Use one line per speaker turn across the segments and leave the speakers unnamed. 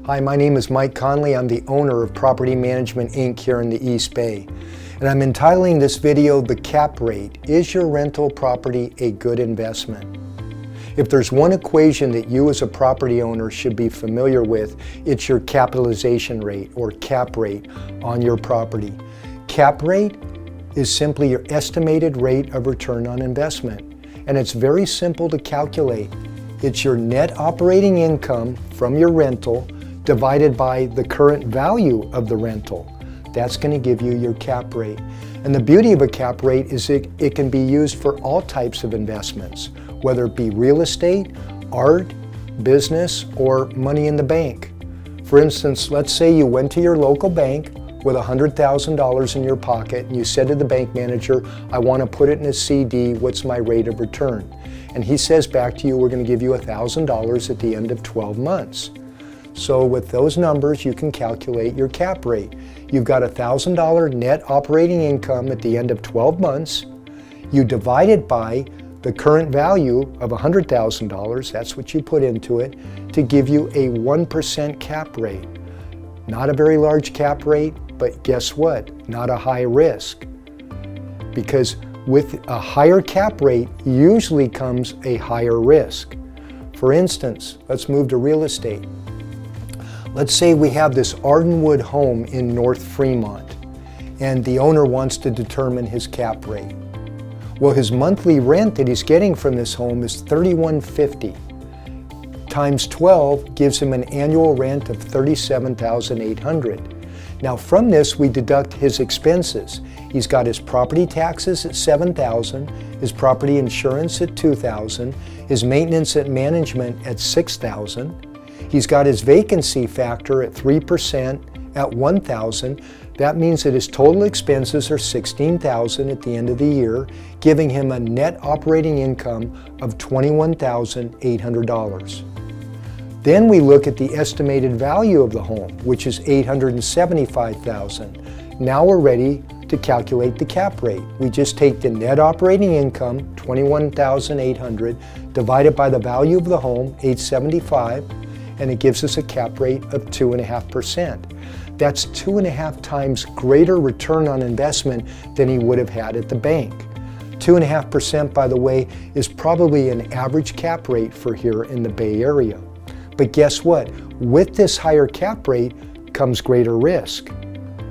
Hi, my name is Mike Conley. I'm the owner of Property Management Inc. here in the East Bay. And I'm entitling this video, The Cap Rate. Is your rental property a good investment? If there's one equation that you as a property owner should be familiar with, it's your capitalization rate or cap rate on your property. Cap rate is simply your estimated rate of return on investment. And it's very simple to calculate. It's your net operating income from your rental divided by the current value of the rental. That's going to give you your cap rate. And the beauty of a cap rate is it can be used for all types of investments, whether it be real estate, art, business, or money in the bank. For instance, let's say you went to your local bank with $100,000 in your pocket and you said to the bank manager, I want to put it in a CD, what's my rate of return? And he says back to you, we're going to give you $1,000 at the end of 12 months. So with those numbers, you can calculate your cap rate. You've got $1,000 net operating income at the end of 12 months. You divide it by the current value of $100,000, that's what you put into it, to give you a 1% cap rate. Not a very large cap rate, but guess what? Not a high risk. Because with a higher cap rate usually comes a higher risk. For instance, let's move to real estate. Let's say we have this Ardenwood home in North Fremont, and the owner wants to determine his cap rate. Well, his monthly rent that he's getting from this home is $3,150. Times 12 gives him an annual rent of $37,800. Now from this, we deduct his expenses. He's got his property taxes at $7,000, his property insurance at $2,000, his maintenance and management at $6,000. He's got his vacancy factor at 3% at $1,000. That means that his total expenses are $16,000 at the end of the year, giving him a net operating income of $21,800. Then we look at the estimated value of the home, which is $875,000. Now we're ready to calculate the cap rate. We just take the net operating income, $21,800, divided by the value of the home, $875,000, and it gives us a cap rate of 2.5%. That's 2.5 times greater return on investment than he would have had at the bank. 2.5%, by the way, is probably an average cap rate for here in the Bay Area. But guess what? With this higher cap rate comes greater risk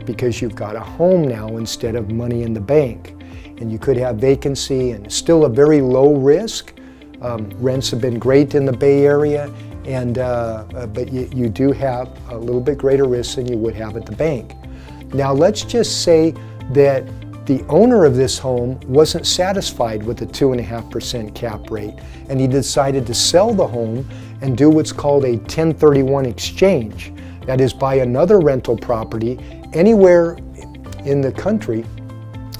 because you've got a home now instead of money in the bank. And you could have vacancy and still a very low risk. Rents have been great in the Bay Area, but you do have a little bit greater risk than you would have at the bank. Now let's just say that the owner of this home wasn't satisfied with the 2.5% cap rate, and he decided to sell the home and do what's called a 1031 exchange. That is, buy another rental property anywhere in the country.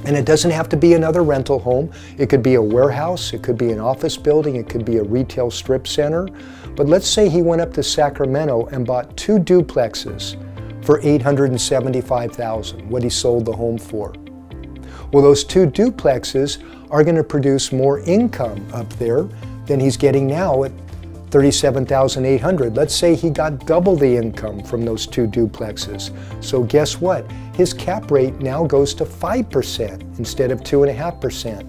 And it doesn't have to be another rental home. It could be a warehouse, it could be an office building, it could be a retail strip center. But let's say he went up to Sacramento and bought 2 duplexes for $875,000, what he sold the home for. Well, those 2 duplexes are going to produce more income up there than he's getting now at $37,800. Let's say he got double the income from those 2 duplexes. So guess what? His cap rate now goes to 5% instead of 2.5%.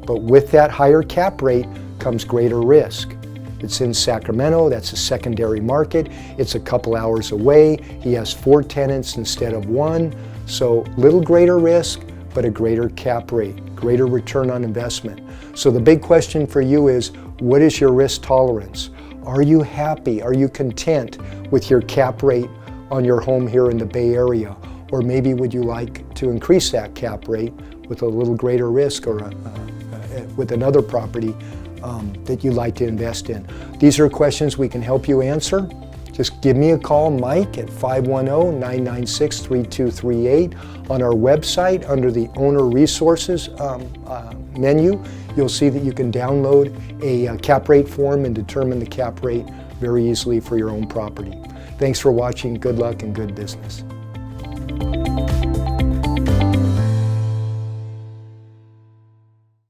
But with that higher cap rate comes greater risk. It's in Sacramento, that's a secondary market. It's a couple hours away. He has 4 tenants instead of 1. So little greater risk, but a greater cap rate, greater return on investment. So the big question for you is, what is your risk tolerance? Are you happy? Are you content with your cap rate on your home here in the Bay Area? Or maybe would you like to increase that cap rate with a little greater risk or with another property that you'd like to invest in? These are questions we can help you answer. Just give me a call, Mike, at 510-996-3238. On our website, under the Owner Resources menu, you'll see that you can download a cap rate form and determine the cap rate very easily for your own property. Thanks for watching. Good luck and good business.